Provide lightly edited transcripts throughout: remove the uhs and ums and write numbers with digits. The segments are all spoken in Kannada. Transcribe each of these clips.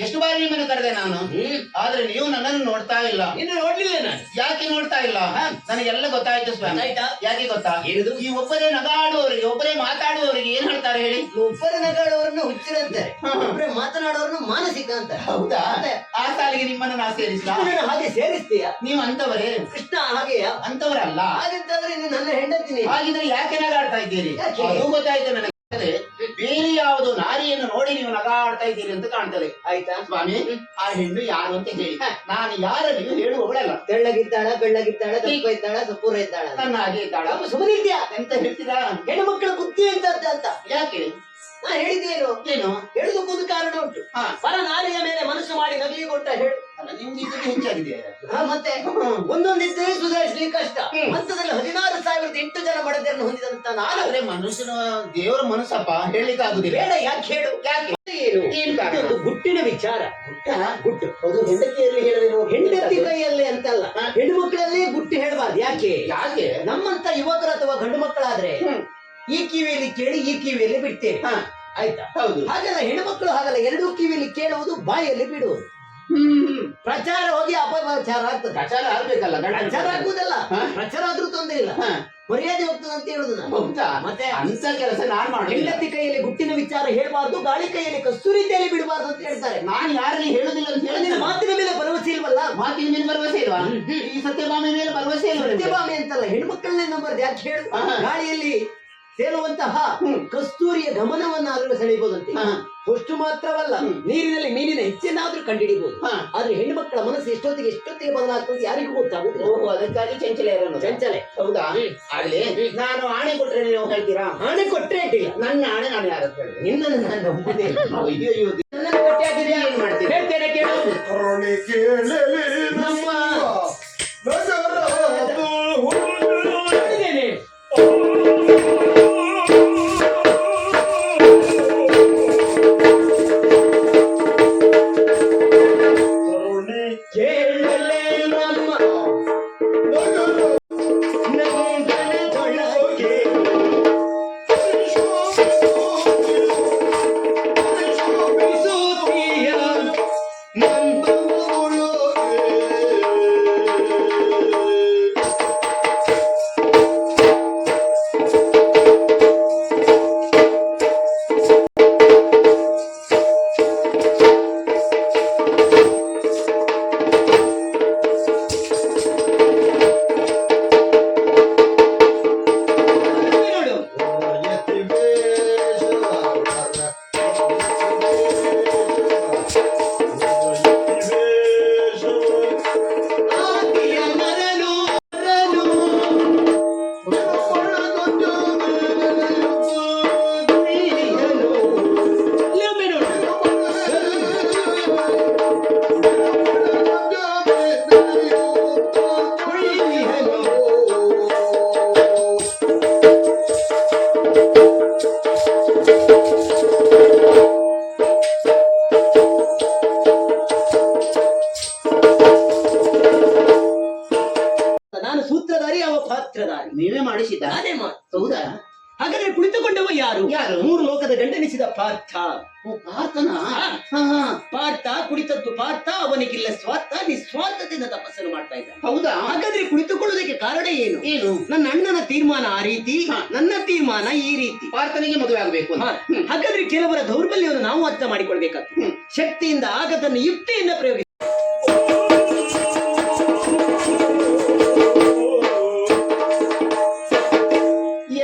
ಎಷ್ಟು ಬಾರಿ ನಿಮ್ಮನ್ನು ಕರೆದೆ ನಾನು, ಆದ್ರೆ ನೀವು ನನ್ನನ್ನು ನೋಡ್ತಾ ಇಲ್ಲ. ಇನ್ನು ನೋಡ್ಲಿಲ್ಲ ನಾನು. ಯಾಕೆ ನೋಡ್ತಾ ಇಲ್ಲ? ನನಗೆಲ್ಲ ಗೊತ್ತಾಯ್ತು ಸ್ವಾಮಿ. ಯಾಕೆ ಗೊತ್ತಾ? ಏನದು? ಈ ಒಬ್ಬರೇ ನಗಾಡುವವರಿಗೆ, ಒಬ್ಬರೇ ಮಾತಾಡುವವರಿಗೆ ಏನ್ ಹೇಳ್ತಾರೆ ಹೇಳಿ? ಒಬ್ಬರೇ ನಗಾಡುವವರನ್ನು ಹುಚ್ಚಿರಂತಾರೆ, ಒಬ್ಬರೇ ಮಾತನಾಡುವವರನ್ನು ಮಾನಸಿಕ ಅಂತ. ಹೌದಾ? ಆ ಸಾಲಿಗೆ ನಿಮ್ಮನ್ನು ನಾ ಸೇರಿಸ್ಲಾ? ಹಾಗೆ ಸೇರಿಸ್ತೀಯ? ನೀವು ಅಂತವರೇ? ಕೃಷ್ಣ ಹಾಗೆಯ? ಅಂತವರಲ್ಲ. ಹಾಗಂತಂದ್ರೆ ನನ್ನ ಹೆಂಡತಿನಿ. ಹಾಗಿದ್ರೆ ಯಾಕೆ ನಗಾಡ್ತಾ ಇದ್ದೀರಿ? ಅದು ಗೊತ್ತಾಯ್ತು ನನಗೆ. ಬೇರೆ ಯಾವುದು ನಾರಿಯನ್ನು ನೋಡಿ ನೀವು ನಗಾಡ್ತಾ ಇದ್ದೀರಿ ಅಂತ ಕಾಣ್ತದೆ. ಆಯ್ತಾ ಸ್ವಾಮಿ? ಆ ಹೆಣ್ಣು ಯಾರು ಅಂತ ಹೇಳಿ ನಾನು ಯಾರಲ್ಲಿಯೂ ಹೇಳುವವಳಲ್ಲ. ತೆಳ್ಳಗಿದ್ದಾಳ, ಬೆಳ್ಳಗಿದ್ದಾಳ, ದಪ್ಪ ಇದ್ದಾಳ, ಸಪೂರ ಇದ್ದಾಳ, ನನ್ನ ಹಾಗೆ ಇದ್ದಾಳ? ಸುಮ್ಮನಿದ್ಯಾ ಎಂತ ಹೇಳ್ತೀರಾ? ಹೆಣ್ಣು ಮಕ್ಕಳ ಬುದ್ಧಿ ಅಂತ. ಯಾಕೆ? ನಾ ಹೇಳಿದ್ದೇನು? ಏನು ಹೇಳುದಕ್ಕೊಂದು ಕಾರಣ ಉಂಟು. ಪರ ನಾರಿಯ ಮೇಲೆ ಮನಸ್ಸು ಮಾಡಿ ನಗಲಿಗೊಟ್ಟ ಹೇಳು. ಅಲ್ಲ, ನಿಮ್ಗೆ ಇದಕ್ಕೆ ಹೆಚ್ಚಾಗಿದೆ. ಮತ್ತೆ ಒಂದೊಂದಿದ್ದೇ ಸುಧಾರಿಸಲಿಕ್ಕೆ ಕಷ್ಟ. ಹಂತದಲ್ಲಿ 16,008 ಜನ ಬಡದರನ್ನು ಹೊಂದಿದಂತ ನಾನು. ಆದ್ರೆ ಮನುಷ್ಯನ ದೇವರ ಮನಸ್ಸಪ್ಪ ಹೇಳಿಕ್ಕೆ ಆಗುದಿಲ್ಲ. ಬೇಡ, ಯಾಕೆ ಹೇಳು? ಯಾಕೆ? ಏನು ಗುಟ್ಟಿನ ವಿಚಾರ. ಗುಟ್ಟು ಅದು ಹೆಂಡತಿಯಲ್ಲಿ ಹೇಳದಿರುವ ಹೆಂಡತಿ ಕೈಯಲ್ಲಿ ಅಂತಲ್ಲ, ಹೆಣ್ಣು ಮಕ್ಕಳಲ್ಲೇ ಗುಟ್ಟು ಹೇಳಬಾರ್ದು. ಯಾಕೆ? ನಮ್ಮಂತ ಯುವಕರು ಅಥವಾ ಗಂಡು ಮಕ್ಕಳಾದ್ರೆ ಈ ಕಿವಿಯಲ್ಲಿ ಕೇಳಿ ಈ ಕಿವಿಯಲ್ಲಿ ಬಿಡ್ತೇವೆ. ಆಯ್ತಾ? ಹೌದು. ಹಾಗಲ್ಲ, ಹೆಣ್ಣುಮಕ್ಕಳು ಹಾಗಲ್ಲ, ಎರಡೂ ಕಿವಿಯಲ್ಲಿ ಕೇಳುವುದು, ಬಾಯಲ್ಲಿ ಬಿಡುವುದು. ಪ್ರಚಾರ ಹೋಗಿ ಅಪಪ್ರಚಾರ ಆಗ್ತದೆ. ಪ್ರಚಾರ ಆಗ್ಬೇಕಲ್ಲ? ಪ್ರಚಾರ ಆಗುವುದಲ್ಲ, ಪ್ರಚಾರ ಆದ್ರೂ ತೊಂದರೆ ಇಲ್ಲ, ಮರ್ಯಾದೆ ಹೋಗ್ತದೆ ಅಂತ ಹೇಳುದು ನಾನು. ಮತ್ತೆ ಅಂತ ಕೆಲಸ ನಾನ್ ಮಾಡಿ ಹೆಂಡತಿ ಕೈಯಲ್ಲಿ ಗುಟ್ಟಿನ ವಿಚಾರ ಹೇಳಬಾರ್ದು, ಗಾಳಿ ಕೈಯಲ್ಲಿ ಕಸ್ತೂರಿ ತೇಲಿ ಬಿಡಬಾರ್ದು ಅಂತ ಹೇಳ್ತಾರೆ. ನಾನು ಯಾರಲ್ಲಿ ಹೇಳುದಿಲ್ಲ ಅಂತ ಹೇಳಿದ್ರೆ ಮಾತಿನ ಮೇಲೆ ಭರವಸೆ ಇಲ್ವಲ್ಲ? ಮಾತಿನ ಮೇಲೆ ಭರವಸೆ ಇಲ್ವಾ? ಈ ಸತ್ಯಭಾಮೆ ಮೇಲೆ ಭರವಸೆ ಇಲ್ಲ. ಸತ್ಯಭಾಮೆ ಅಂತಲ್ಲ, ಹೆಣ್ಮಕ್ಕಳನ್ನೇ ನಂಬರ್ದು. ಯಾಕೆ ಹೇಳು? ಗಾಳಿಯಲ್ಲಿ ತೇಲುವಂತಹ ಕಸ್ತೂರಿಯ ಗಮನವನ್ನಾದ್ರೂ ಸೆಳೆಯಬಹುದಂತೆ. ಅಷ್ಟು ಮಾತ್ರವಲ್ಲ, ನೀರಿನಲ್ಲಿ ಮೀನಿನ ಹೆಚ್ಚೇನಾದ್ರೂ ಕಂಡುಹಿಡಿಬಹುದು. ಆದ್ರೆ ಹೆಣ್ಣು ಮಕ್ಕಳ ಮನಸ್ಸು ಎಷ್ಟೊತ್ತಿಗೆ ಬದಲಾಗ್ತದೆ ಯಾರಿಗೂ ಗೊತ್ತಾಗುದು. ಅದಕ್ಕಾಗಿ ಚಂಚಲ ಇರೋನು. ಚಂಚಲೆ. ಹೌದಾ? ಅಲ್ಲಿ ನಾನು ಆಣೆ ಕೊಟ್ರೆ ನೀವು ಹೇಳ್ತೀರಾ? ಆಣೆ ಕೊಟ್ರೆ ಇಟ್ಟಿಲ್ಲ. ನನ್ನ ಆಣೆ ನಾನು ಯಾರು ಹೇಳಿ? ನಿನ್ನನ್ನು ನಾನು ನಂಬುದೇ. ನನ್ನನ್ನು ಕಟ್ಟಿ ಹಾಕಿದ್ರೆ ಏನ್ ಮಾಡ್ತೀನಿ? ಹೇಳ್ತೇನೆ ಕೇಳು. ನಮ್ಮ ನೀವೇ ಮಾಡಿಸಿದ್ದ? ಅದೇ ಹೌದಾ? ಹಾಗಾದ್ರೆ ಕುಳಿತುಕೊಂಡವ ಯಾರು? ಮೂರು ಲೋಕದ ಗಂಡನಿಸಿದ ಪಾರ್ಥ. ಪಾರ್ಥನ? ಪಾರ್ಥ ಕುಳಿತದ್ದು ಪಾರ್ಥ, ಅವನಿಗಿಲ್ಲ ಸ್ವಾರ್ಥ, ನಿಸ್ವಾರ್ಥದಿಂದ ತಪಸ್ಸನ್ನು ಮಾಡ್ತಾ ಇದ್ದ. ಹೌದಾ? ಹಾಗಾದ್ರೆ ಕುಳಿತುಕೊಳ್ಳುವುದಕ್ಕೆ ಕಾರಣ ಏನು? ಏನು? ನನ್ನ ಅಣ್ಣನ ತೀರ್ಮಾನ ಆ ರೀತಿ, ನನ್ನ ತೀರ್ಮಾನ ಈ ರೀತಿ. ಪಾರ್ಥನಿಗೆ ಮದುವೆ ಆಗಬೇಕು. ಹಾಗಾದ್ರೆ ಕೆಲವರ ದೌರ್ಬಲ್ಯವನ್ನು ನಾವು ಅರ್ಥ ಮಾಡಿಕೊಳ್ಬೇಕಾಗ್ತದೆ. ಶಕ್ತಿಯಿಂದ ಆಗದನ್ನು ಯುಕ್ತಿಯಿಂದ ಪ್ರಯೋಗಿಸಿ.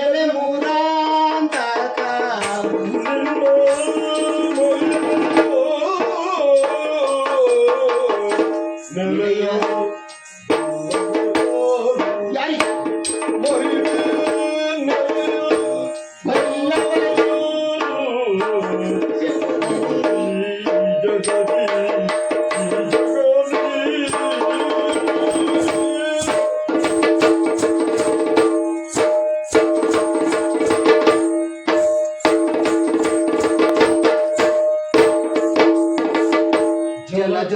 ಎಲೆ ಮೂರಾಂತಕ ಯಾರಿಗೆ ಜಲಜ